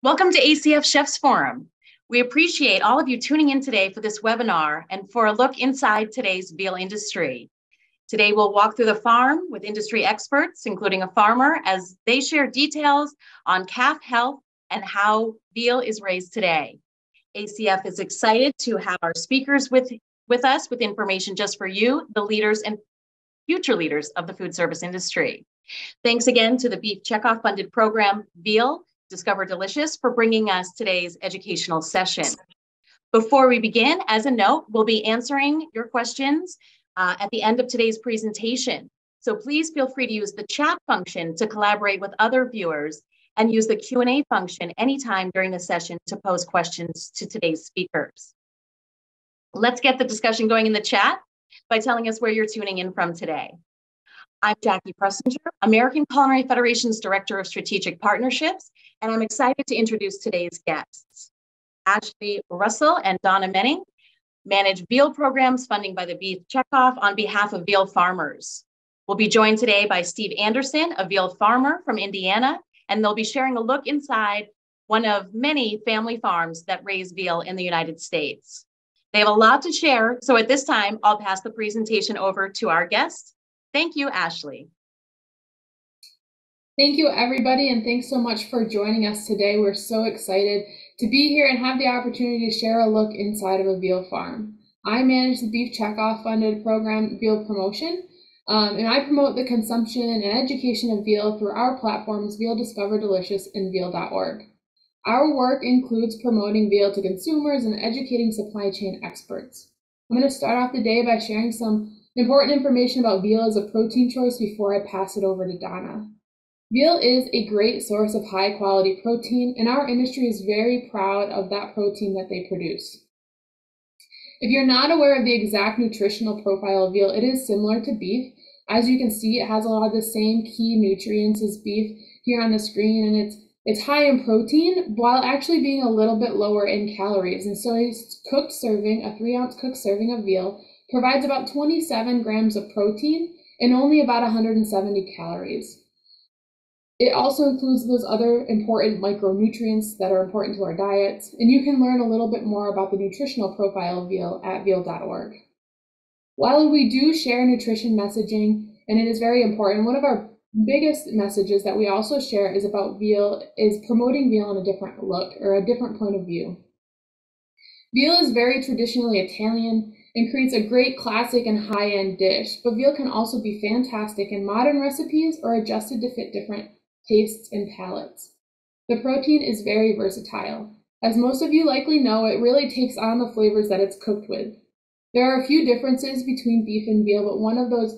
Welcome to ACF Chefs Forum. We appreciate all of you tuning in today for this webinar and for a look inside today's veal industry. Today we'll walk through the farm with industry experts, including a farmer, as they share details on calf health and how veal is raised today. ACF is excited to have our speakers with us with information just for you, the leaders and future leaders of the food service industry. Thanks again to the Beef Checkoff funded program, Veal, Discover Delicious, for bringing us today's educational session. Before we begin, as a note, we'll be answering your questions at the end of today's presentation. So please feel free to use the chat function to collaborate with other viewers and use the Q&A function anytime during the session to pose questions to today's speakers. Let's get the discussion going in the chat by telling us where you're tuning in from today. I'm Jackie Pressinger, American Culinary Federation's Director of Strategic Partnerships, and I'm excited to introduce today's guests. Ashley Russell and Donna Menning manage veal programs funding by the Beef Checkoff on behalf of veal farmers. We'll be joined today by Steve Anderson, a veal farmer from Indiana, and they'll be sharing a look inside one of many family farms that raise veal in the United States. They have a lot to share, so at this time, I'll pass the presentation over to our guest. Thank you, Ashley. Thank you, everybody, and thanks so much for joining us today. We're so excited to be here and have the opportunity to share a look inside of a veal farm. I manage the Beef Checkoff funded program, Veal Promotion, and I promote the consumption and education of veal through our platforms, Veal Discover Delicious and veal.org. Our work includes promoting veal to consumers and educating supply chain experts. I'm going to start off the day by sharing some important information about veal as a protein choice before I pass it over to Donna. Veal is a great source of high quality protein, and our industry is very proud of that protein that they produce. If you're not aware of the exact nutritional profile of veal, it is similar to beef. As you can see, it has a lot of the same key nutrients as beef here on the screen, and it's high in protein while actually being a little bit lower in calories. And so a cooked serving, a 3-ounce cooked serving of veal, provides about 27 grams of protein and only about 170 calories. It also includes those other important micronutrients that are important to our diets, and you can learn a little bit more about the nutritional profile of veal at veal.org. While we do share nutrition messaging, and it is very important, one of our biggest messages that we also share is about veal, is promoting veal in a different look or a different point of view. Veal is very traditionally Italian and creates a great classic and high-end dish, but veal can also be fantastic in modern recipes or adjusted to fit different tastes and palates. The protein is very versatile. As most of you likely know, it really takes on the flavors that it's cooked with. There are a few differences between beef and veal, but one of those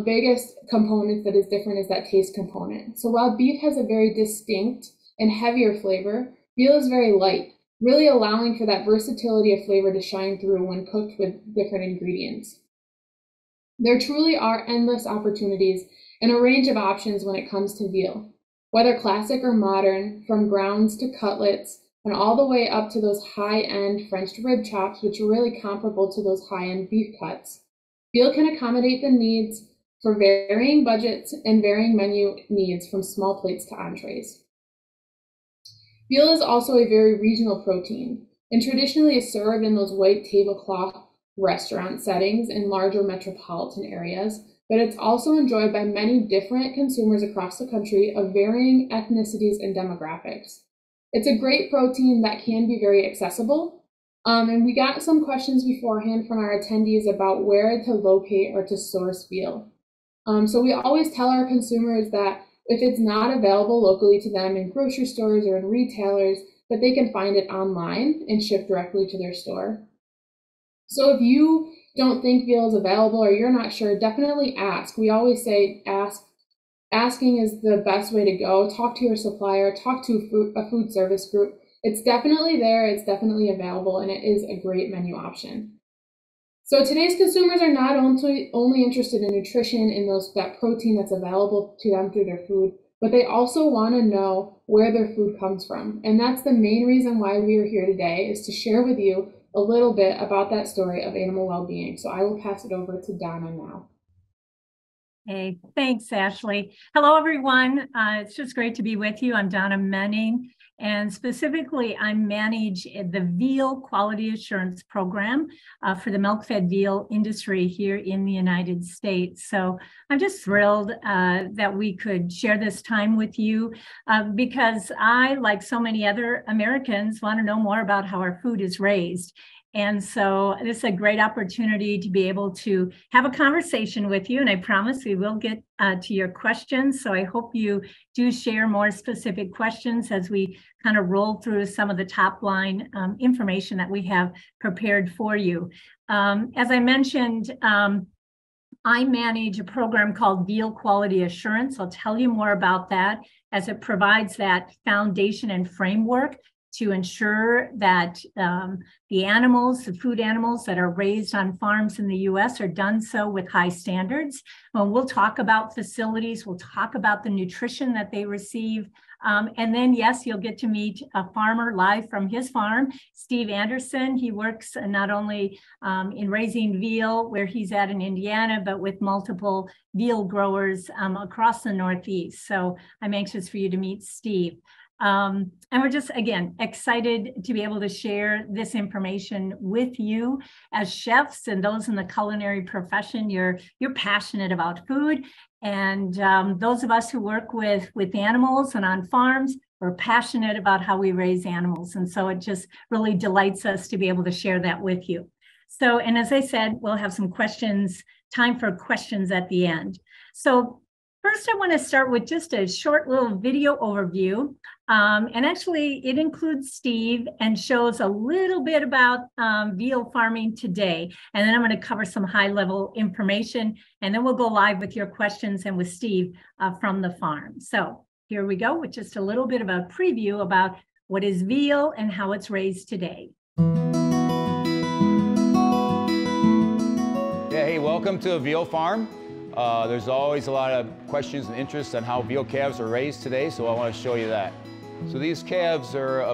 biggest components that is different is that taste component. So while beef has a very distinct and heavier flavor, veal is very light, really allowing for that versatility of flavor to shine through when cooked with different ingredients. There truly are endless opportunities and a range of options when it comes to veal, whether classic or modern, from grounds to cutlets, and all the way up to those high-end French rib chops, which are really comparable to those high-end beef cuts. Veal can accommodate the needs for varying budgets and varying menu needs, from small plates to entrees. Veal is also a very regional protein, and traditionally is served in those white tablecloth restaurant settings in larger metropolitan areas, but it's also enjoyed by many different consumers across the country of varying ethnicities and demographics. It's a great protein that can be very accessible, and we got some questions beforehand from our attendees about where to locate or to source veal. So we always tell our consumers that if it's not available locally to them in grocery stores or in retailers, that they can find it online and ship directly to their store. So if you don't think veal is available or you're not sure, definitely ask. We always say asking is the best way to go. Talk to your supplier, talk to a food service group. It's definitely there, it's definitely available, and it is a great menu option. So today's consumers are not only interested in nutrition and that protein that's available to them through their food, but they also want to know where their food comes from. And that's the main reason why we are here today, is to share with you a little bit about that story of animal well-being. So I will pass it over to Donna now. Hey, thanks, Ashley. Hello, everyone. It's just great to be with you. I'm Donna Menning, And specifically, I manage the veal quality assurance program for the milk-fed veal industry here in the United States. So I'm just thrilled that we could share this time with you because I, like so many other Americans, want to know more about how our food is raised. And so this is a great opportunity to be able to have a conversation with you. And I promise we will get to your questions. So I hope you do share more specific questions as we kind of roll through some of the top line information that we have prepared for you. As I mentioned, I manage a program called Veal Quality Assurance. I'll tell you more about that as it provides that foundation and framework to ensure that the animals, the food animals that are raised on farms in the U.S. are done so with high standards. We'll talk about facilities, we'll talk about the nutrition that they receive. And then, yes, you'll get to meet a farmer live from his farm, Steve Anderson. He works not only in raising veal, where he's at in Indiana, but with multiple veal growers across the Northeast. So I'm anxious for you to meet Steve. And we're just, again, excited to be able to share this information with you as chefs and those in the culinary profession. You're passionate about food. And those of us who work with animals and on farms, we're passionate about how we raise animals. And so it just really delights us to be able to share that with you. So, and as I said, we'll have some questions, time for questions at the end. So first, I want to start with just a short little video overview. And actually, it includes Steve and shows a little bit about veal farming today. And then I'm going to cover some high-level information, and then we'll go live with your questions and with Steve from the farm. So here we go with just a little bit of a preview about what is veal and how it's raised today. Yeah, hey, welcome to a veal farm. There's always a lot of questions and interest on how veal calves are raised today, so I want to show you that. So these calves are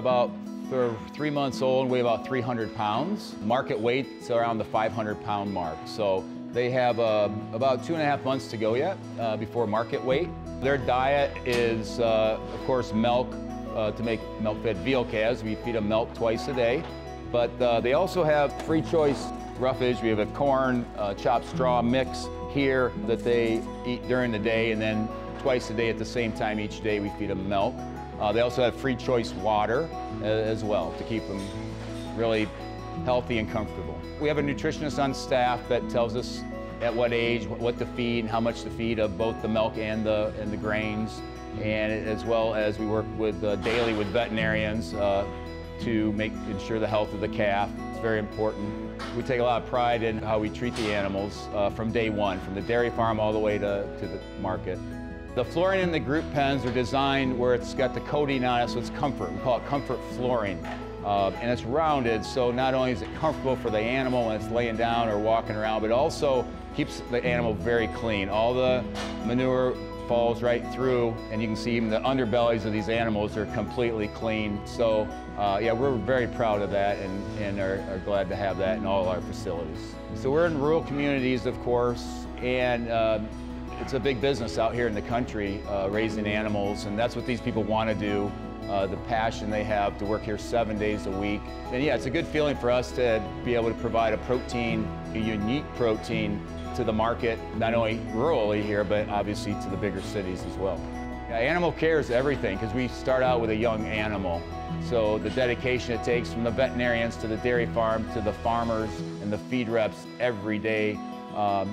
they're 3 months old and weigh about 300 pounds. Market weight's around the 500-pound mark. So they have about 2.5 months to go yet before market weight. Their diet is, of course, milk to make milk-fed veal calves. We feed them milk twice a day. But they also have free choice roughage. We have a corn, chopped straw mix here that they eat during the day, and then twice a day at the same time each day we feed them milk. They also have free choice water as well to keep them really healthy and comfortable. We have a nutritionist on staff that tells us at what age, what to feed, and how much to feed of both the milk and the grains, and as well as we work with daily with veterinarians to ensure the health of the calf. It's very important. We take a lot of pride in how we treat the animals from day one, from the dairy farm all the way to the market. The flooring in the group pens are designed where it's got the coating on it, so it's comfort. We call it comfort flooring. And it's rounded, so not only is it comfortable for the animal when it's laying down or walking around, but also keeps the animal very clean. All the manure falls right through, and you can see even the underbellies of these animals are completely clean. So yeah, we're very proud of that and are glad to have that in all our facilities. So we're in rural communities, of course, and it's a big business out here in the country, raising animals, and that's what these people want to do. The passion they have to work here 7 days a week. And yeah, it's a good feeling for us to be able to provide a protein, a unique protein to the market, not only rurally here, but obviously to the bigger cities as well. Yeah, animal care is everything, because we start out with a young animal. So the dedication it takes from the veterinarians to the dairy farm to the farmers and the feed reps every day,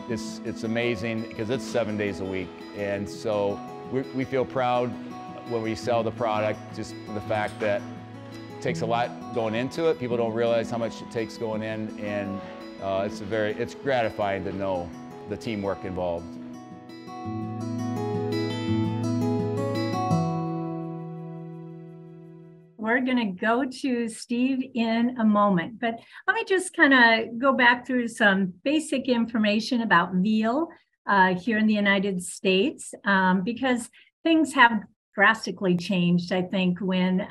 it's amazing because it's 7 days a week. And so we feel proud when we sell the product, just for the fact that it takes a lot going into it. People don't realize how much it takes going in, and it's gratifying to know the teamwork involved. We're going to go to Steve in a moment, but let me just kind of go back through some basic information about veal here in the United States, because things have drastically changed, I think, when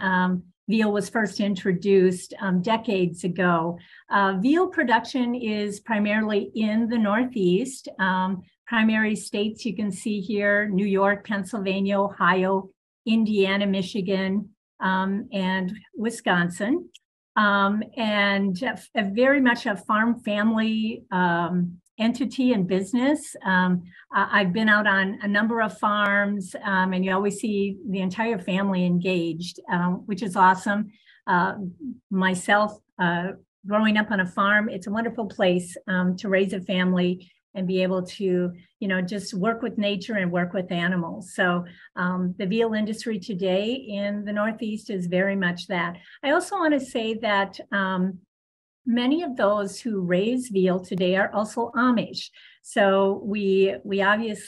veal was first introduced decades ago. Veal production is primarily in the Northeast. Primary states you can see here: New York, Pennsylvania, Ohio, Indiana, Michigan, and Wisconsin, and very much a farm family entity and business. I've been out on a number of farms, and you always see the entire family engaged, which is awesome. Myself, growing up on a farm, it's a wonderful place to raise a family and be able to, just work with nature and work with animals. So the veal industry today in the Northeast is very much that. I also want to say that many of those who raise veal today are also Amish. So we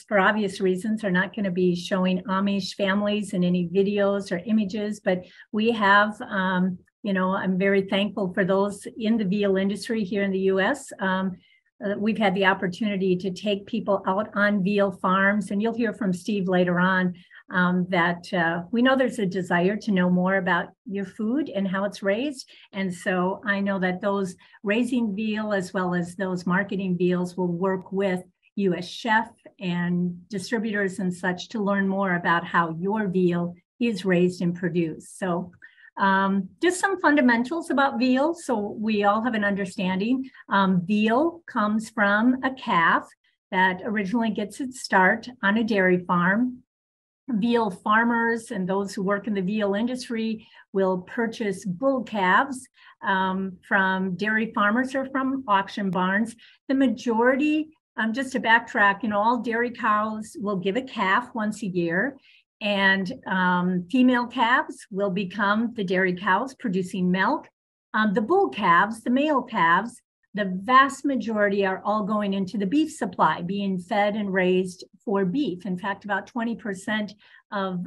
for obvious reasons, are not going to be showing Amish families in any videos or images, but we have, I'm very thankful for those in the veal industry here in the U.S. We've had the opportunity to take people out on veal farms, and you'll hear from Steve later on that we know there's a desire to know more about your food and how it's raised. And so I know that those raising veal as well as those marketing veals will work with you as chef and distributors and such to learn more about how your veal is raised and produced. So just some fundamentals about veal, so we all have an understanding. Veal comes from a calf that originally gets its start on a dairy farm. Veal farmers and those who work in the veal industry will purchase bull calves from dairy farmers or from auction barns. The majority, just to backtrack, all dairy cows will give a calf once a year. And female calves will become the dairy cows producing milk. The bull calves, the male calves, the vast majority are all going into the beef supply, being fed and raised for beef. In fact, about 20% of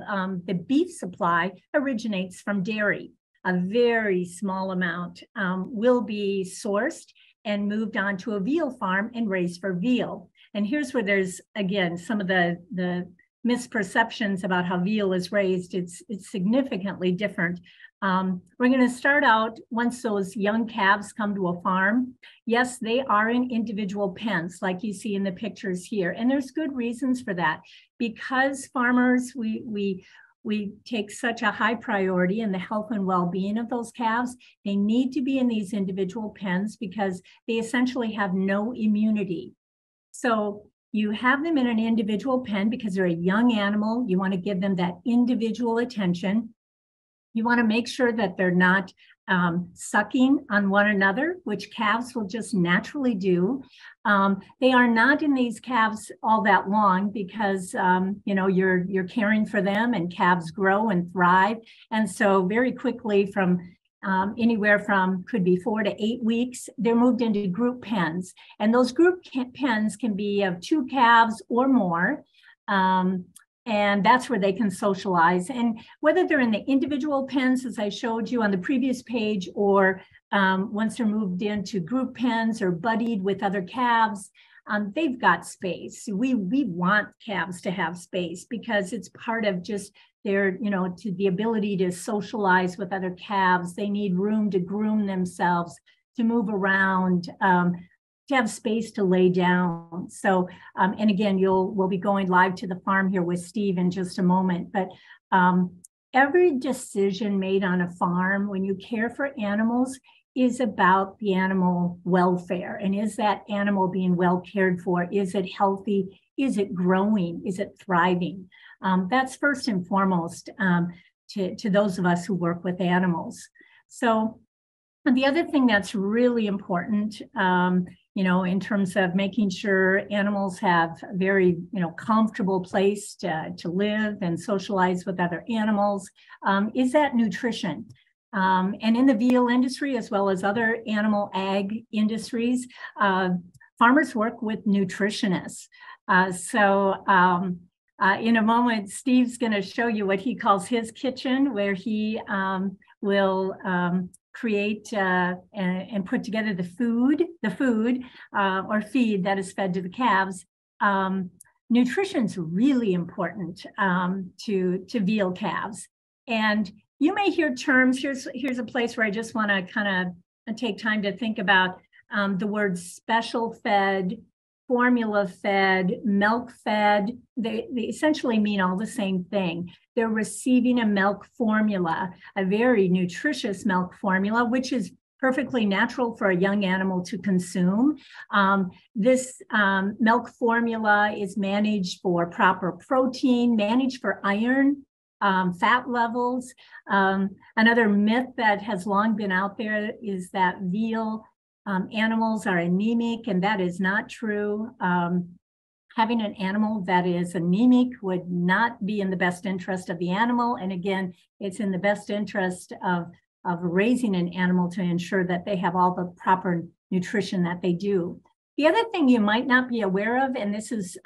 the beef supply originates from dairy. A very small amount will be sourced and moved on to a veal farm and raised for veal. And here's where there's, again, some of the misperceptions about how veal is raised. It's significantly different. We're going to start out once those young calves come to a farm. Yes, they are in individual pens, like you see in the pictures here. And there's good reasons for that. Because farmers, we take such a high priority in the health and well-being of those calves. They need to be in these individual pens because they essentially have no immunity. So you have them in an individual pen because they're a young animal. You want to give them that individual attention. You want to make sure that they're not sucking on one another, which calves will just naturally do. They are not in these calves all that long because you're caring for them, and calves grow and thrive. And so very quickly, from anywhere from could be 4 to 8 weeks, they're moved into group pens. And those group pens can be of 2 calves or more. And that's where they can socialize. And whether they're in the individual pens, as I showed you on the previous page, or once they're moved into group pens or buddied with other calves, they've got space. We want calves to have space because it's part of just their, to the ability to socialize with other calves. They need room to groom themselves, to move around, to have space to lay down. So, and again, we'll be going live to the farm here with Steve in just a moment, but every decision made on a farm when you care for animals is about the animal welfare. And is that animal being well cared for? Is it healthy? Is it growing? Is it thriving? That's first and foremost to those of us who work with animals. So, and the other thing that's really important, in terms of making sure animals have a very, comfortable place to live and socialize with other animals, is that nutrition. And in the veal industry, as well as other animal ag industries, farmers work with nutritionists. In a moment, Steve's going to show you what he calls his kitchen, where he will create and put together the food or feed that is fed to the calves. Nutrition is really important to veal calves. And you may hear terms. Here's a place where I just want to kind of take time to think about the word special fed formula fed, milk fed, they essentially mean all the same thing. They're receiving a milk formula, a very nutritious milk formula, which is perfectly natural for a young animal to consume. This milk formula is managed for proper protein, managed for iron, fat levels. Another myth that has long been out there is that veal animals are anemic, and that is not true. Having an animal that is anemic would not be in the best interest of the animal. And again, it's in the best interest of raising an animal to ensure that they have all the proper nutrition that they do. The other thing you might not be aware of, and this is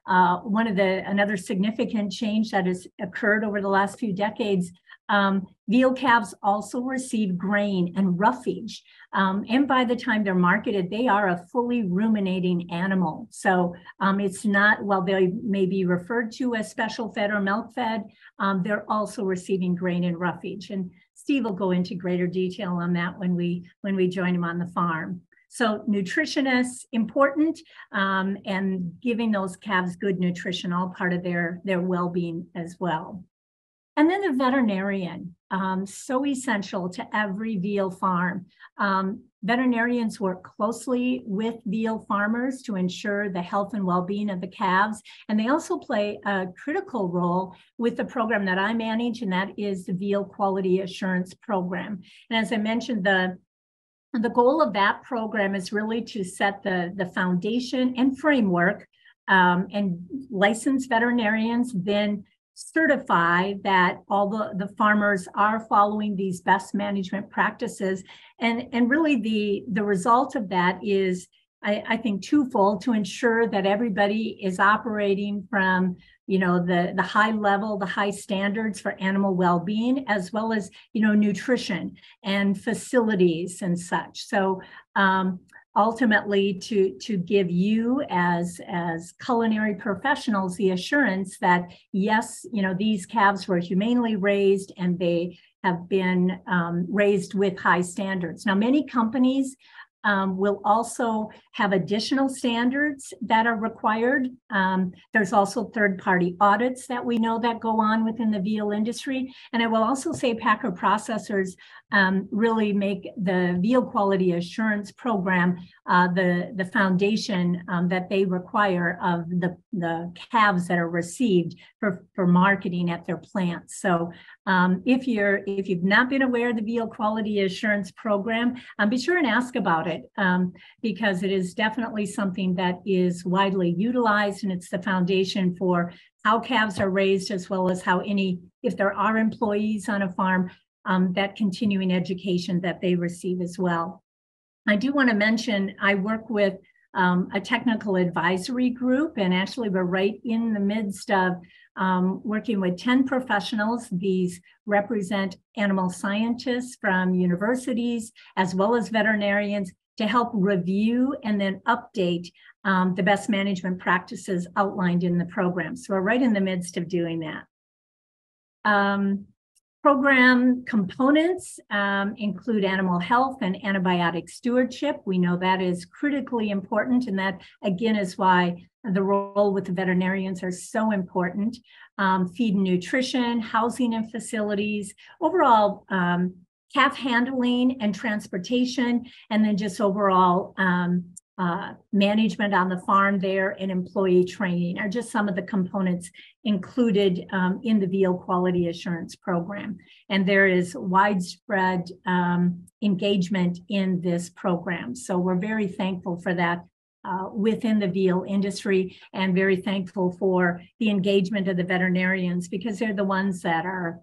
another significant change that has occurred over the last few decades, veal calves also receive grain and roughage. And by the time they're marketed, they are a fully ruminating animal. So it's not, while they may be referred to as special fed or milk fed, they're also receiving grain and roughage. And Steve will go into greater detail on that when we join him on the farm. So nutrition is important, and giving those calves good nutrition, all part of their well-being as well. And then the veterinarian, so essential to every veal farm. Veterinarians work closely with veal farmers to ensure the health and well-being of the calves. And they also play a critical role with the program that I manage, and that is the Veal Quality Assurance Program. And as I mentioned, the goal of that program is really to set the foundation and framework, and licensed veterinarians then certify that all the farmers are following these best management practices. And really the result of that is, I think, twofold: to ensure that everybody is operating from, the high level, the high standards for animal well-being, as well as, nutrition and facilities and such. So ultimately to give you as culinary professionals the assurance that, yes, these calves were humanely raised and they have been raised with high standards. Now, many companies will also have additional standards that are required. There's also third-party audits that we know that go on within the veal industry. And I will also say packer processors really make the Veal Quality Assurance Program the foundation that they require of the calves that are received for marketing at their plants. So if you've not been aware of the Veal Quality Assurance Program, be sure and ask about it, because it is definitely something that is widely utilized, and it's the foundation for how calves are raised, as well as how if there are employees on a farm, that continuing education that they receive as well. I do want to mention, I work with a technical advisory group, and actually we're right in the midst of working with 10 professionals. These represent animal scientists from universities, as well as veterinarians, to help review and then update the best management practices outlined in the program. So we're right in the midst of doing that. Program components include animal health and antibiotic stewardship. We know that is critically important, and that, again, is why the role with the veterinarians are so important. Feed and nutrition, housing and facilities, overall calf handling and transportation, and then just overall management on the farm there, and employee training are just some of the components included in the Veal Quality Assurance Program. And there is widespread engagement in this program. So we're very thankful for that within the veal industry, and very thankful for the engagement of the veterinarians, because they're the ones that are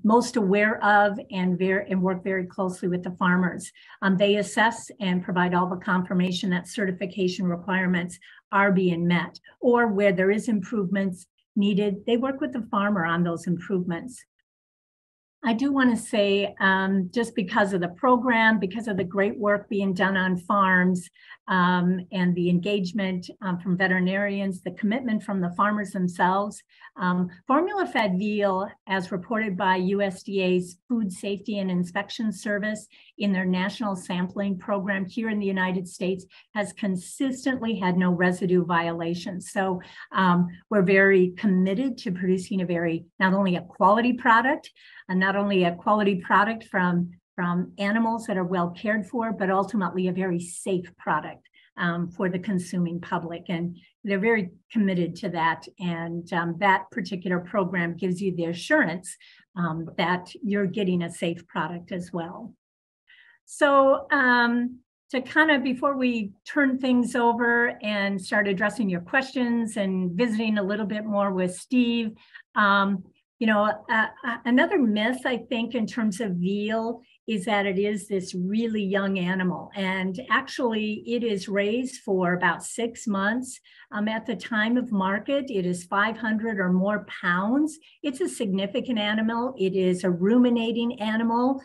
most aware of and work very closely with the farmers. They assess and provide all the confirmation that certification requirements are being met, or where there is improvements needed, they work with the farmer on those improvements. I do want to say, just because of the program, because of the great work being done on farms, and the engagement from veterinarians, the commitment from the farmers themselves, formula-fed veal, as reported by USDA's Food Safety and Inspection Service in their national sampling program here in the United States, has consistently had no residue violations. So we're very committed to producing a very, not only a quality product, and not only a quality product from animals that are well cared for, but ultimately a very safe product for the consuming public. And they're very committed to that. And that particular program gives you the assurance that you're getting a safe product as well. So to kind of, before we turn things over and start addressing your questions and visiting a little bit more with Steve, you know, another myth, I think, in terms of veal is that it is this really young animal. And actually, it is raised for about 6 months. At the time of market, it is 500 or more pounds. It's a significant animal. It is a ruminating animal.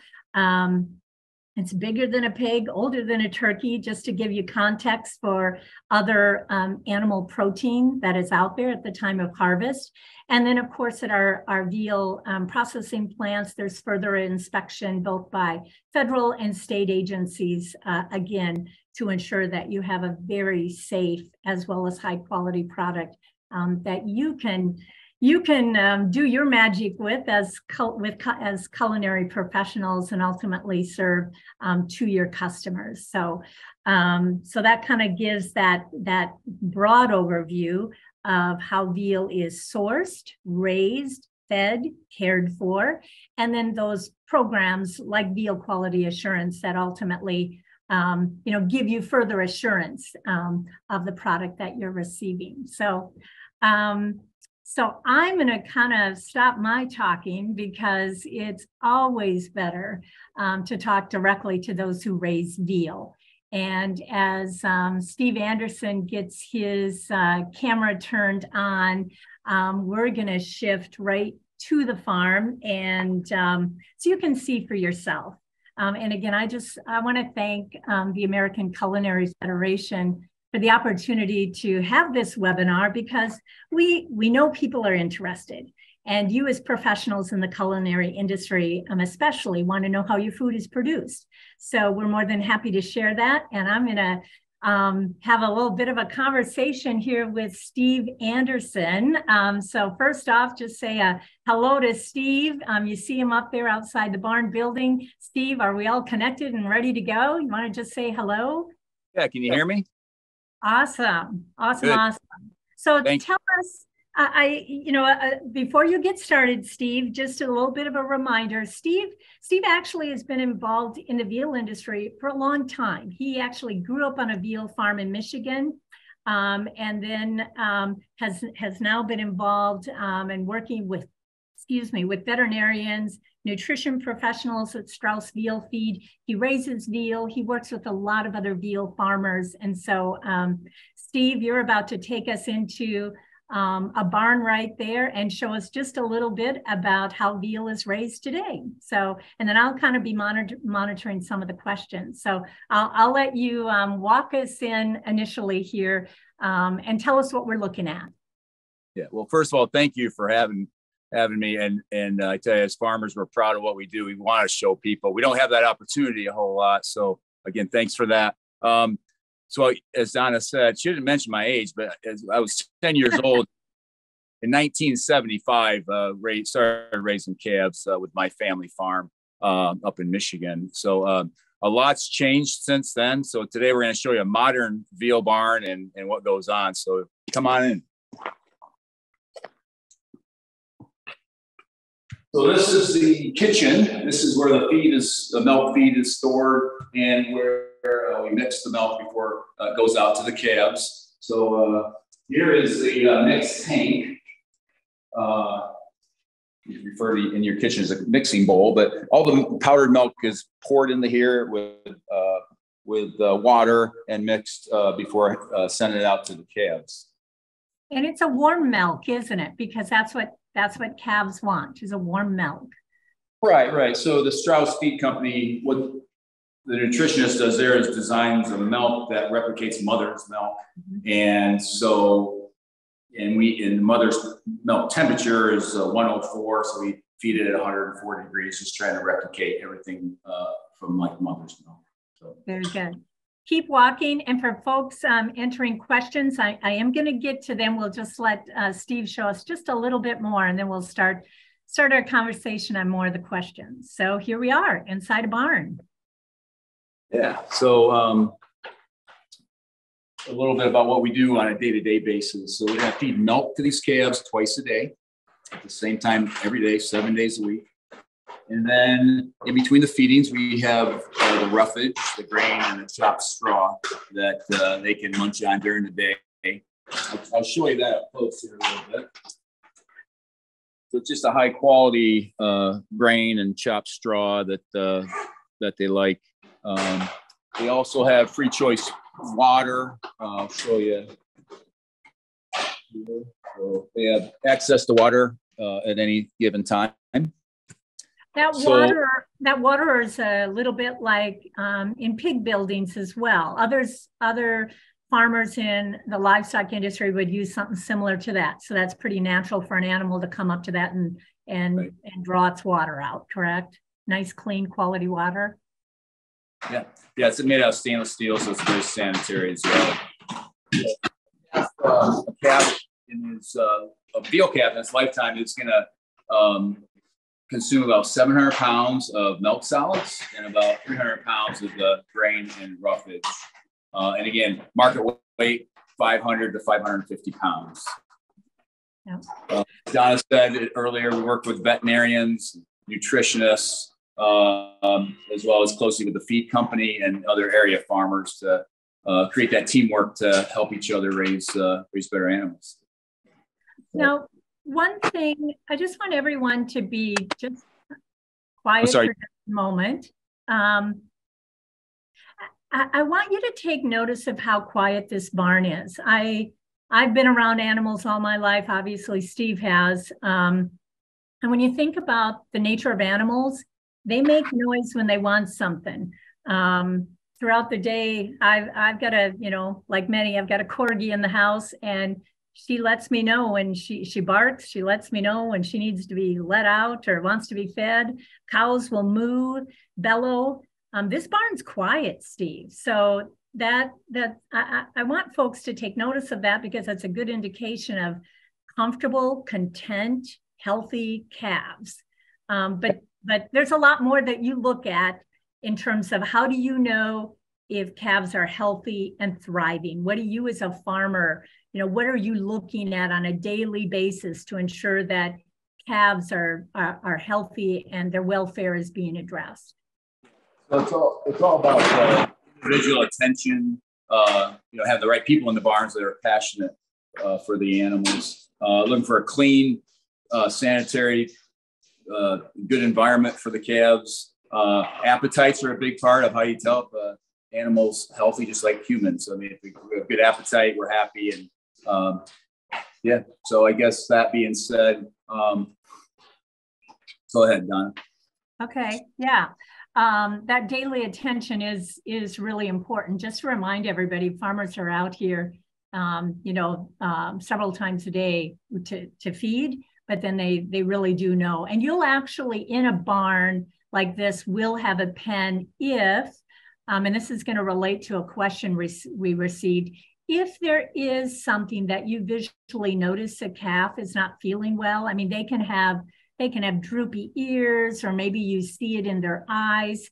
It's bigger than a pig, older than a turkey, just to give you context for other animal protein that is out there at the time of harvest. And then, of course, at our veal processing plants, there's further inspection both by federal and state agencies, again, to ensure that you have a very safe as well as high quality product that you can do your magic with as culinary professionals and ultimately serve to your customers. So, so that kind of gives that broad overview of how veal is sourced, raised, fed, cared for, and then those programs like Veal Quality Assurance that ultimately you know, give you further assurance of the product that you're receiving. So. So I'm going to kind of stop my talking because it's always better to talk directly to those who raise veal. And as Steve Anderson gets his camera turned on, we're going to shift right to the farm and so you can see for yourself. And again, I want to thank the American Culinary Federation for the opportunity to have this webinar because we know people are interested, and you as professionals in the culinary industry especially want to know how your food is produced. So we're more than happy to share that, and I'm going to have a little bit of a conversation here with Steve Anderson. So first off, just say a hello to Steve. You see him up there outside the barn building. Steve, are we all connected and ready to go? You want to just say hello? Yeah, can you hear me? Awesome. Good. So tell us, before you get started, Steve, just a little bit of a reminder. Steve actually has been involved in the veal industry for a long time. He actually grew up on a veal farm in Michigan, and then has now been involved in working with veterinarians, nutrition professionals at Strauss Veal Feed. He raises veal. He works with a lot of other veal farmers. And so, Steve, you're about to take us into a barn right there and show us just a little bit about how veal is raised today. So, and then I'll kind of be monitoring some of the questions. So I'll let you walk us in initially here and tell us what we're looking at. Yeah, well, first of all, thank you for having me. And I tell you, as farmers, we're proud of what we do. We want to show people. We don't have that opportunity a whole lot. So again, thanks for that. So as Donna said, she didn't mention my age, but as I was 10 years old in 1975, started raising calves with my family farm up in Michigan. So a lot's changed since then. So today we're going to show you a modern veal barn and what goes on. So come on in. So this is the kitchen. This is where the milk feed is stored and where we mix the milk before it goes out to the calves. So here is the mixed tank. You refer to in your kitchen as a mixing bowl, but all the powdered milk is poured into here with water and mixed before sending it out to the calves. And it's a warm milk, isn't it? Because that's what calves want, is a warm milk. Right. So the Strauss Feed Company, what the nutritionist does there is designs a milk that replicates mother's milk. And so, and the mother's milk temperature is 104. So we feed it at 104 degrees, just trying to replicate everything from like mother's milk. So. Very good. Keep walking. And for folks entering questions, I am going to get to them. We'll just let Steve show us just a little bit more, and then we'll start our conversation on more of the questions. So here we are inside a barn. Yeah. So a little bit about what we do on a day-to-day basis. So we're going to feed milk to these calves twice a day at the same time every day, 7 days a week. And then in between the feedings, we have the roughage, the grain, and the chopped straw that they can munch on during the day. I'll show you that up close here a little bit. So it's just a high quality grain and chopped straw that they like. They also have free choice water. I'll show you. So they have access to water at any given time. That water is a little bit like in pig buildings as well. Other farmers in the livestock industry would use something similar to that. So that's pretty natural for an animal to come up to that and draw its water out, correct? Nice, clean, quality water. Yeah, it's made out of stainless steel, so it's very sanitary as well. A calf in his a veal calf in its lifetime, it's going to consume about 700 pounds of milk solids and about 300 pounds of the grain and roughage. And again, market weight 500 to 550 pounds. Yeah. Donna said it earlier, we work with veterinarians, nutritionists, as well as closely with the feed company and other area farmers to create that teamwork to help each other raise better animals. Now, one thing, I just want everyone to be just quiet for just a moment. I want you to take notice of how quiet this barn is. I've been around animals all my life. Obviously, Steve has. And when you think about the nature of animals, they make noise when they want something. Throughout the day, I've got like many, I've got a corgi in the house, and she lets me know when she barks. She lets me know when she needs to be let out or wants to be fed. Cows will moo, bellow. This barn's quiet, Steve. So I want folks to take notice of that, because that's a good indication of comfortable, content, healthy calves. But there's a lot more that you look at in terms of how do you know if calves are healthy and thriving? What do you as a farmer, what are you looking at on a daily basis to ensure that calves are healthy and their welfare is being addressed? So it's all about individual attention, have the right people in the barns that are passionate for the animals, looking for a clean, sanitary, good environment for the calves. Appetites are a big part of how you tell if animals healthy, just like humans. I mean, if we have good appetite, we're happy. And so I guess that being said, go ahead, Donna. Okay, yeah. That daily attention is really important. Just to remind everybody, farmers are out here, several times a day to feed, but then they really do know. And you'll actually, in a barn like this, will have a pen if, and this is going to relate to a question we received, if there is something that you visually notice a calf is not feeling well. I mean, they can have droopy ears, or maybe you see it in their eyes.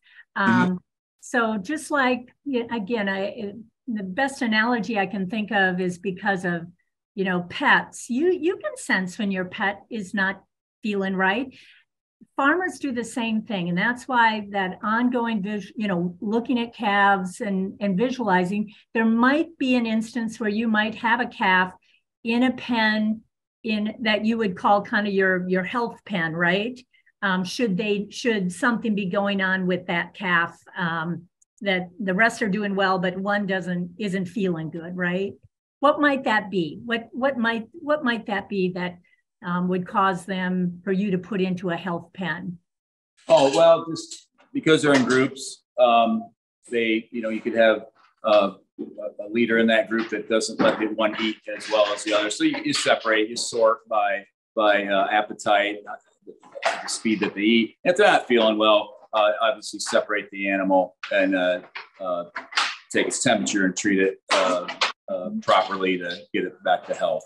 So just like, again, the best analogy I can think of is because of, pets. You can sense when your pet is not feeling right. Farmers do the same thing. And that's why that ongoing, looking at calves and visualizing, there might be an instance where you might have a calf in a pen that you would call kind of your health pen, right? Should something be going on with that calf, that the rest are doing well, but one isn't feeling good, right? What might that be? What might that be that would cause them for you to put into a health pen? Oh, well, just because they're in groups, you could have a leader in that group that doesn't let the one eat as well as the other. So you separate, you sort by appetite, the speed that they eat. If they're not feeling well, obviously separate the animal and take its temperature and treat it properly to get it back to health.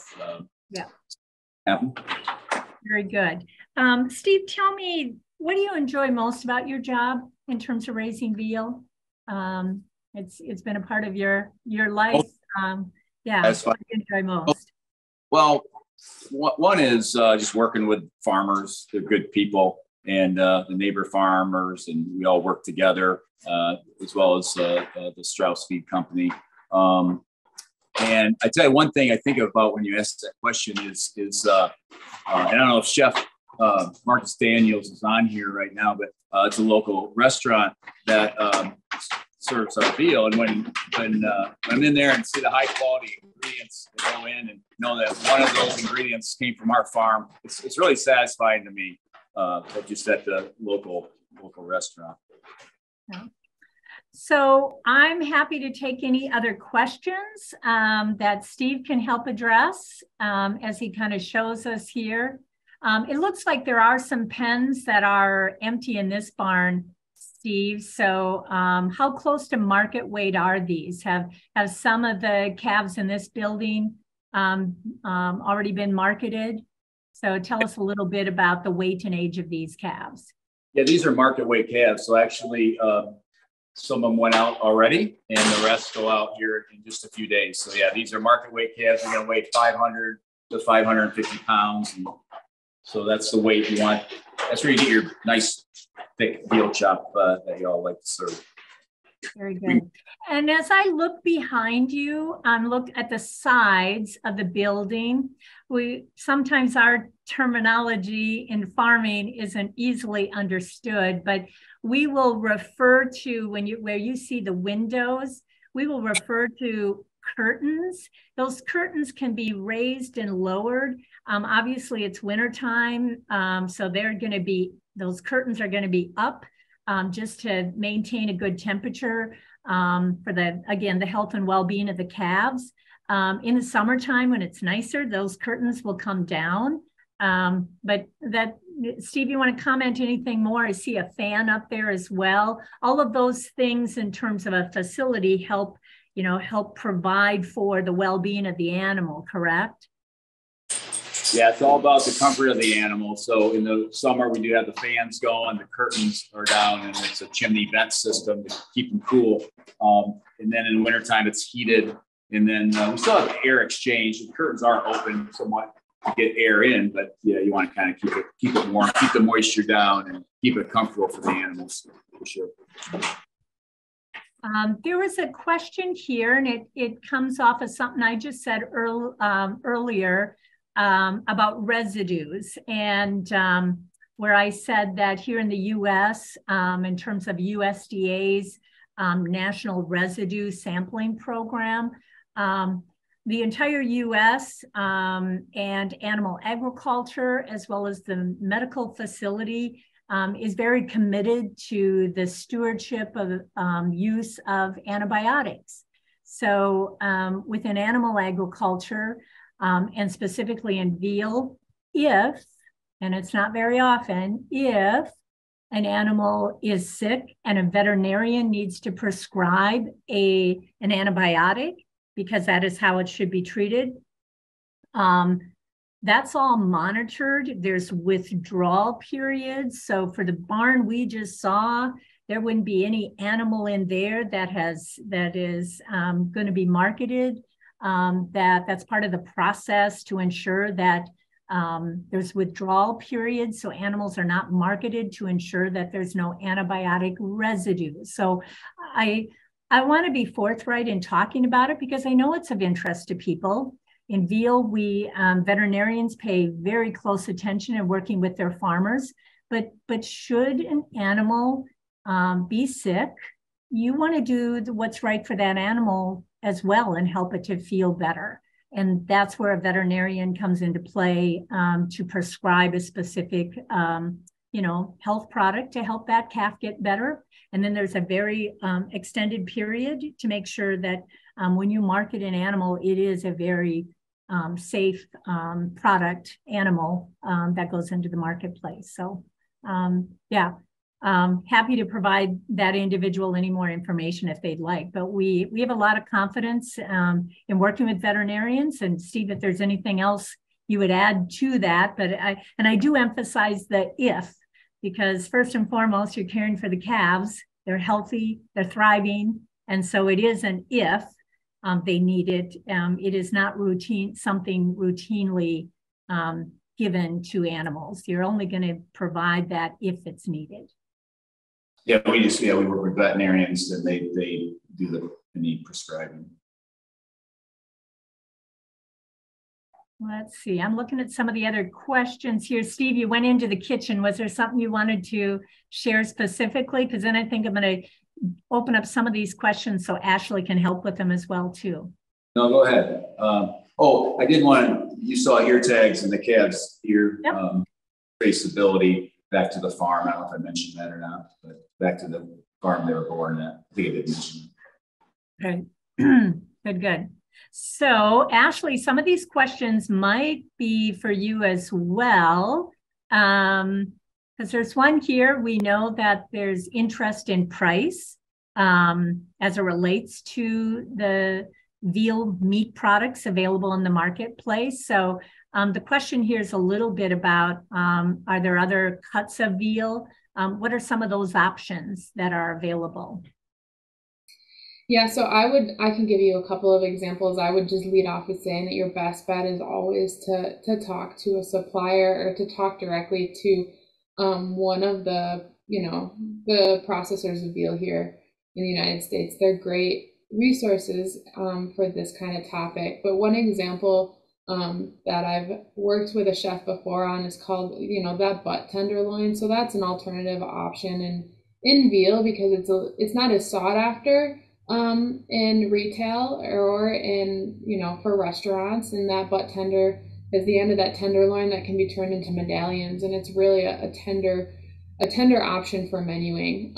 Yeah. Happen. Very good. Steve, tell me, what do you enjoy most about your job in terms of raising veal? It's been a part of your life. Yeah, that's what do you enjoy most? Well, one is just working with farmers. They're good people, and the neighbor farmers, and we all work together, as well as the Strauss Feed Company. And I tell you one thing I think about when you ask that question is I don't know if Chef Marcus Daniels is on here right now, but it's a local restaurant that serves our veal. And when I'm in there and see the high quality ingredients that go in and know that one of those ingredients came from our farm, it's really satisfying to me, just at the local restaurant. Yeah. So I'm happy to take any other questions that Steve can help address as he kind of shows us here. It looks like there are some pens that are empty in this barn, Steve. So how close to market weight are these? Have some of the calves in this building already been marketed? So tell us a little bit about the weight and age of these calves. Yeah, these are market weight calves. So actually, some of them went out already, and the rest go out here in just a few days. So yeah, these are market weight calves. They're going to weigh 500 to 550 pounds. And so that's the weight you want. That's where you get your nice thick veal chop that you all like to serve. Very good. And as I look behind you, look at the sides of the building, sometimes our terminology in farming isn't easily understood, but we will refer to where you see the windows, we will refer to curtains. Those curtains can be raised and lowered. Obviously, it's wintertime, so those curtains are going to be up just to maintain a good temperature for the health and well-being of the calves. In the summertime, when it's nicer, those curtains will come down. Steve, you want to comment anything more? I see a fan up there as well. All of those things in terms of a facility help provide for the well-being of the animal, correct? Yeah, it's all about the comfort of the animal. So in the summer, we do have the fans going, the curtains are down, and it's a chimney vent system to keep them cool. And then in the wintertime, it's heated. And then we still have air exchange. The curtains are open somewhat to get air in, but yeah, you want to kind of keep it warm, keep the moisture down, and keep it comfortable for the animals, for sure. There was a question here, and it comes off of something I just said earlier about residues, and where I said that here in the U.S., in terms of USDA's National Residue Sampling Program, the entire U.S. And animal agriculture, as well as the medical facility, is very committed to the stewardship of use of antibiotics. So within animal agriculture, and specifically in veal, and it's not very often, if an animal is sick and a veterinarian needs to prescribe an antibiotic, because that is how it should be treated, that's all monitored. There's withdrawal periods. So for the barn we just saw, there wouldn't be any animal in there that is going to be marketed. That's part of the process to ensure that there's withdrawal periods, so animals are not marketed, to ensure that there's no antibiotic residue. So I want to be forthright in talking about it because I know it's of interest to people. In veal, we veterinarians pay very close attention in working with their farmers, but should an animal be sick, you want to do what's right for that animal as well and help it to feel better. And that's where a veterinarian comes into play to prescribe a specific health product to help that calf get better. And then there's a very extended period to make sure that when you market an animal, it is a very safe product animal that goes into the marketplace. So happy to provide that individual any more information if they'd like. But we have a lot of confidence in working with veterinarians. And Steve, if there's anything else you would add to that, but I do emphasize the if, because first and foremost, you're caring for the calves. They're healthy, they're thriving. And so it is an if they need it. It is not something routinely given to animals. You're only going to provide that if it's needed. Yeah, we work with veterinarians and they do any prescribing. Let's see, I'm looking at some of the other questions here. Steve, you went into the kitchen. Was there something you wanted to share specifically? Because then I think I'm going to open up some of these questions so Ashley can help with them as well too. No, go ahead. I did you saw ear tags in the calves, ear traceability back to the farm. I don't know if I mentioned that or not, but back to the farm they were born at. I think I did mention that. Okay, good. So Ashley, some of these questions might be for you as well. Because there's one here, we know that there's interest in price as it relates to the veal meat products available in the marketplace. So the question here is a little bit about, are there other cuts of veal? What are some of those options that are available? Yeah, so I can give you a couple of examples. I would just lead off with saying that your best bet is always to talk to a supplier or to talk directly to one of the processors of veal here in the United States. They're great resources for this kind of topic. But one example that I've worked with a chef before on is called, that butt tenderloin. So that's an alternative option in veal because it's not as sought after in retail or in, for restaurants. And that butt tender is the end of that tenderloin that can be turned into medallions. And it's really a tender option for menuing.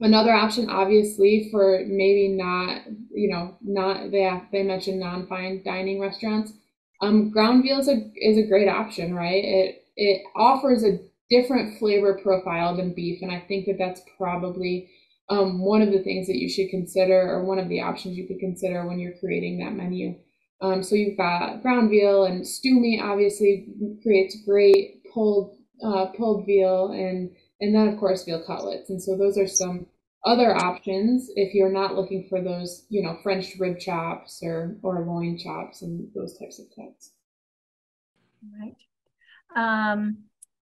Another option, obviously, for maybe not, they mentioned non-fine dining restaurants. Ground veal is a great option, right? It offers a different flavor profile than beef. And I think that's probably one of the things that you should consider, or one of the options you could consider when you're creating that menu. So you've got ground veal, and stew meat obviously creates great pulled veal, and then of course veal cutlets. And so those are some other options if you're not looking for those, French rib chops or loin chops and those types of cuts. Right.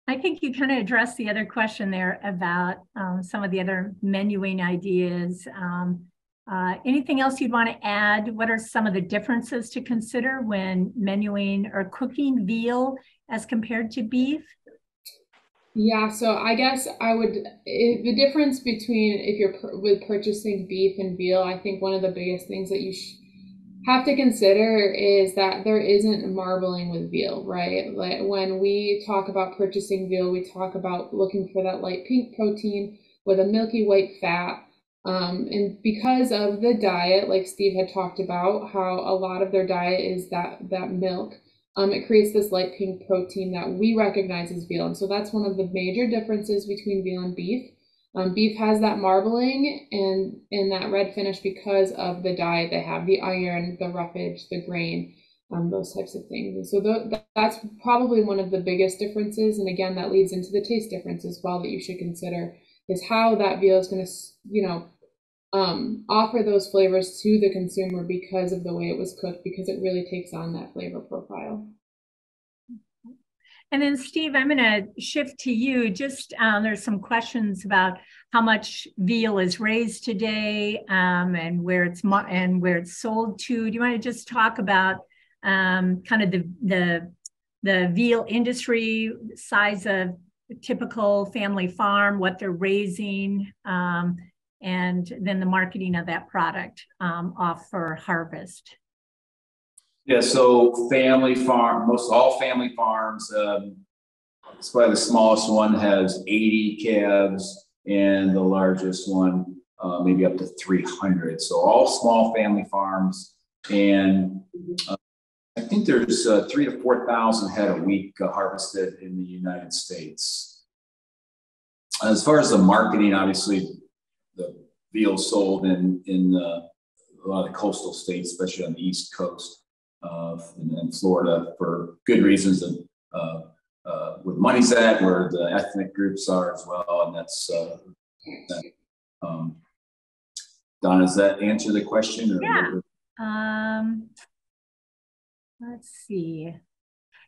I think you kind of addressed the other question there about some of the other menuing ideas. Anything else you'd want to add? What are some of the differences to consider when menuing or cooking veal as compared to beef? Yeah, so I guess the difference between if you're with purchasing beef and veal, I think one of the biggest things that you have to consider is that there isn't marbling with veal, right? Like when we talk about purchasing veal, we talk about looking for that light pink protein with a milky white fat. And because of the diet, like Steve had talked about, how a lot of their diet is that milk, it creates this light pink protein that we recognize as veal. And so that's one of the major differences between veal and beef. Beef has that marbling and that red finish because of the diet they have, the iron, the roughage, the grain, those types of things. And so that's probably one of the biggest differences. And again, that leads into the taste difference as well that you should consider, is how that veal is going to, offer those flavors to the consumer because of the way it was cooked, because it really takes on that flavor profile. And then Steve, I'm going to shift to you. Just there's some questions about how much veal is raised today and where it's sold to. Do you want to just talk about kind of the veal industry, size of a typical family farm, what they're raising, and then the marketing of that product off for harvest? Yeah, so family farm, most all family farms It's probably the smallest one has 80 calves, and the largest one maybe up to 300. So all small family farms, and I think there's 3,000 to 4,000 head a week harvested in the United States. As far as the marketing, obviously the veal sold in a lot of the coastal states, especially on the East Coast and Florida, for good reasons, and where the money's at, where the ethnic groups are as well, and that's Donna, does that answer the question? Or yeah. Let's see.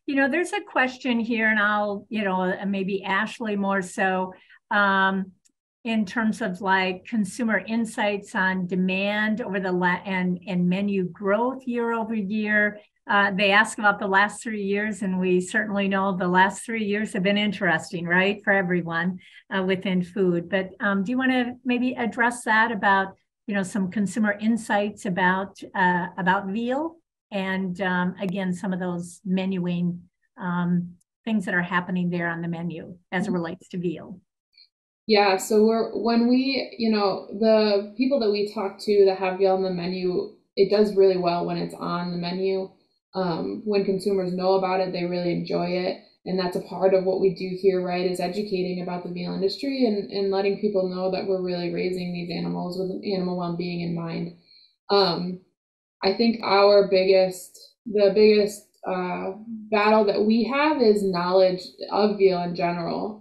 You know, there's a question here, and I'll, you know, maybe Ashley more so, in terms of like consumer insights on demand over the and menu growth year over year. They ask about the last 3 years, and we certainly know the last 3 years have been interesting, right, for everyone within food. But do you want to maybe address that about, you know, some consumer insights about veal, and again, some of those menuing things that are happening there on the menu as it relates to veal? Yeah, so when we, you know, the people that we talk to that have veal on the menu, it does really well when it's on the menu. When consumers know about it, they really enjoy it. And that's a part of what we do here, right, is educating about the veal industry and letting people know that we're really raising these animals with animal well-being in mind. I think the biggest battle that we have is knowledge of veal in general.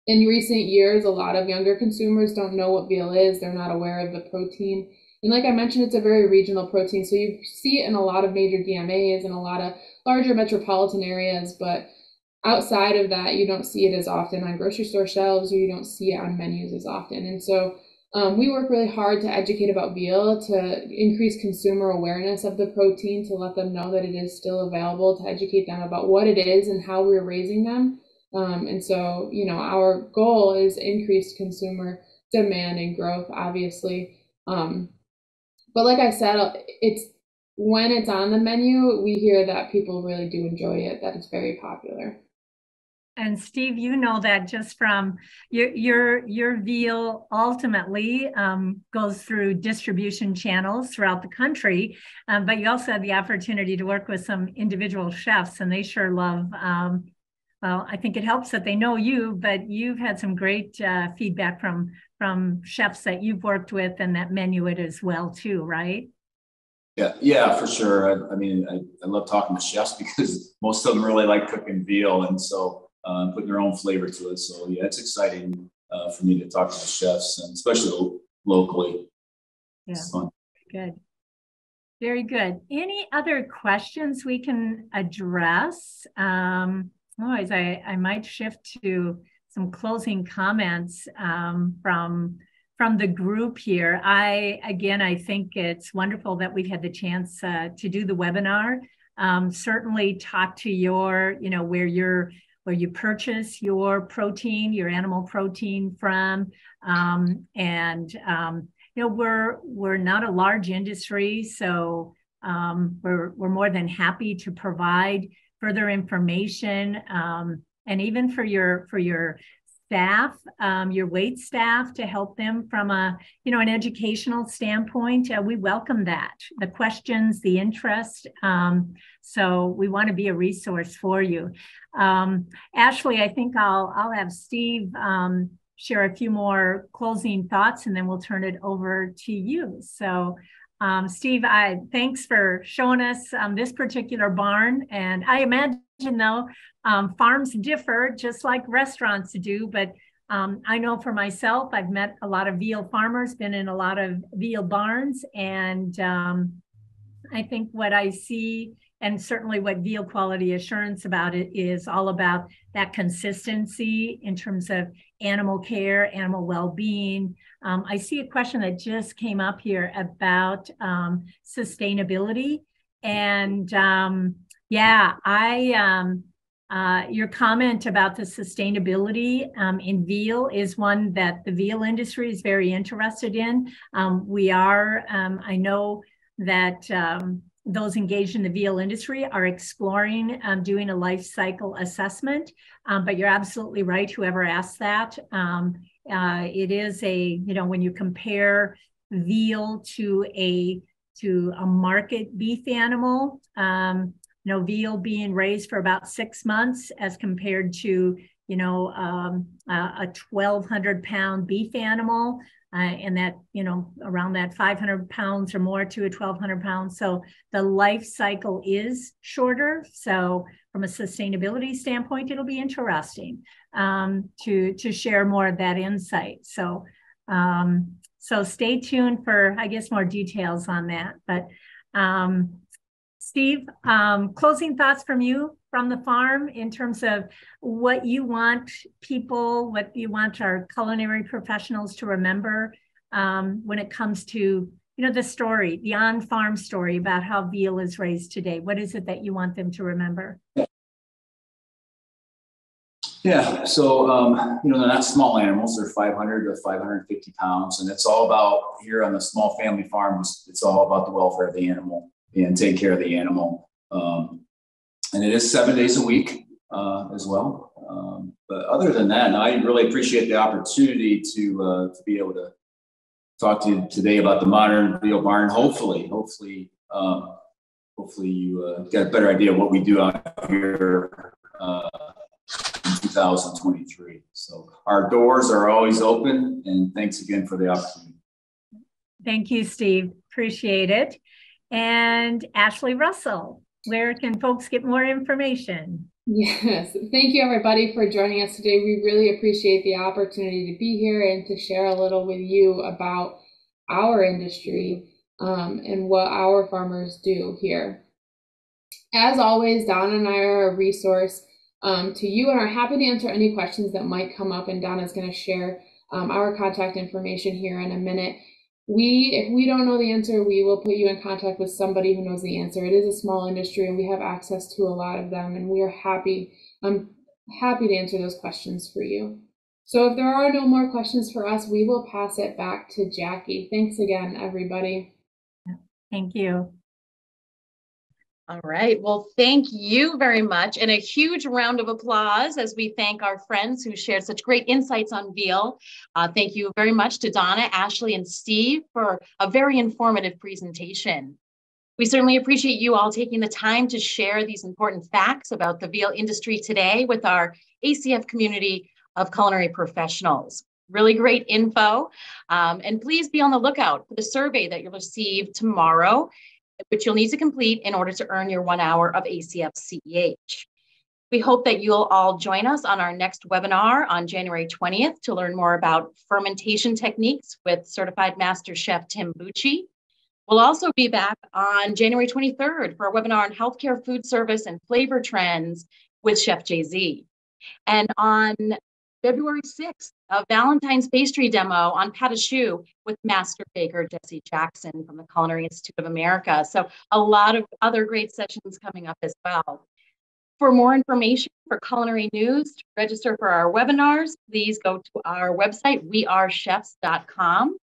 In recent years, a lot of younger consumers don't know what veal is. They're not aware of the protein. And like I mentioned, it's a very regional protein. So you see it in a lot of major DMAs and a lot of larger metropolitan areas. But outside of that, you don't see it as often on grocery store shelves, or you don't see it on menus as often. And so we work really hard to educate about veal, to increase consumer awareness of the protein, to let them know that it is still available, to educate them about what it is and how we're raising them. And so, you know, our goal is increased consumer demand and growth, obviously. But like I said, when it's on the menu, we hear that people really do enjoy it, that it's very popular. And Steve, you know that just from your veal ultimately goes through distribution channels throughout the country, but you also had the opportunity to work with some individual chefs, and they sure love. Well, I think it helps that they know you, but you've had some great feedback from chefs that you've worked with and that menu it as well too, right? Yeah, for sure. I mean, I love talking to chefs because most of them really like cooking veal, and so putting their own flavor to it. So yeah, it's exciting for me to talk to the chefs, and especially locally. Yeah, it's fun. Good. Very good. Any other questions we can address? Otherwise, I might shift to some closing comments from the group here. I think it's wonderful that we've had the chance to do the webinar. Certainly talk to your, you know, where you purchase your protein, your animal protein from, and you know, we're not a large industry, so we're more than happy to provide further information, and even for your staff, your wait staff, to help them from an educational standpoint. We welcome that, the questions, the interest. So we want to be a resource for you. Ashley, I think I'll have Steve share a few more closing thoughts, and then we'll turn it over to you. So Steve, thanks for showing us this particular barn. And I imagine, though, farms differ just like restaurants do. But I know for myself, I've met a lot of veal farmers, been in a lot of veal barns. And I think what I see, and certainly what Veal Quality Assurance about it, is all about that consistency in terms of animal care, animal well-being. I see a question that just came up here about sustainability. And your comment about the sustainability in veal is one that the veal industry is very interested in. We are, I know that those engaged in the veal industry are exploring doing a life cycle assessment. But you're absolutely right, whoever asked that. It is when you compare veal to a market beef animal, veal being raised for about 6 months as compared to, a 1,200 pound beef animal, and that, around that 500 pounds or more to a 1,200 pounds. So the life cycle is shorter. So from a sustainability standpoint, it'll be interesting to share more of that insight. So, so stay tuned for, I guess, more details on that. But Steve, closing thoughts from you from the farm in terms of what you want what you want our culinary professionals to remember when it comes to, the story, the on-farm story about how veal is raised today. What is it that you want them to remember? Yeah, so, they're not small animals. They're 500 to 550 pounds. And it's all about, here on the small family farms, it's all about the welfare of the animal and take care of the animal. And it is 7 days a week as well. But other than that, I really appreciate the opportunity to be able to talk to you today about the modern veal barn. Hopefully you get a better idea of what we do out here in 2023. So our doors are always open, and thanks again for the opportunity. Thank you, Steve. Appreciate it. And Ashley Russell, where can folks get more information? Yes, thank you everybody for joining us today. We really appreciate the opportunity to be here and to share a little with you about our industry and what our farmers do here. As always, Donna and I are a resource to you and are happy to answer any questions that might come up, and Donna's going to share our contact information here in a minute. If we don't know the answer, we will put you in contact with somebody who knows the answer. It is a small industry and we have access to a lot of them, and we are happy to answer those questions for you. So if there are no more questions for us, we will pass it back to Jackie. Thanks again, everybody. Thank you. All right. Well, thank you very much. And a huge round of applause as we thank our friends who shared such great insights on veal. Thank you very much to Donna, Ashley, and Steve for a very informative presentation. We certainly appreciate you all taking the time to share these important facts about the veal industry today with our ACF community of culinary professionals. Really great info. And please be on the lookout for the survey that you'll receive tomorrow, which you'll need to complete in order to earn your 1 hour of ACF CEH. We hope that you'll all join us on our next webinar on January 20th to learn more about fermentation techniques with Certified Master Chef Tim Bucci. We'll also be back on January 23rd for a webinar on healthcare food service and flavor trends with Chef JZ. And on February 6th, a Valentine's pastry demo on pat a choux with Master Baker Jesse Jackson from the Culinary Institute of America. So a lot of other great sessions coming up as well. For more information for culinary news, to register for our webinars, please go to our website, wearechefs.com.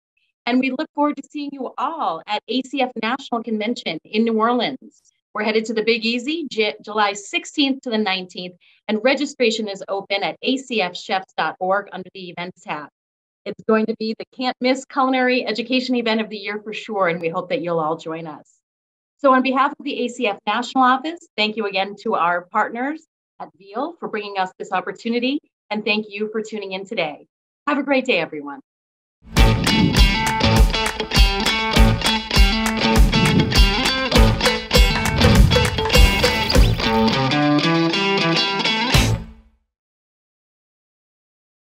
And we look forward to seeing you all at ACF National Convention in New Orleans. We're headed to the Big Easy, July 16th to the 19th, and registration is open at acfchefs.org under the events tab. It's going to be the can't miss culinary education event of the year for sure, and we hope that you'll all join us. So on behalf of the ACF National Office, thank you again to our partners at Veal for bringing us this opportunity, and thank you for tuning in today. Have a great day, everyone.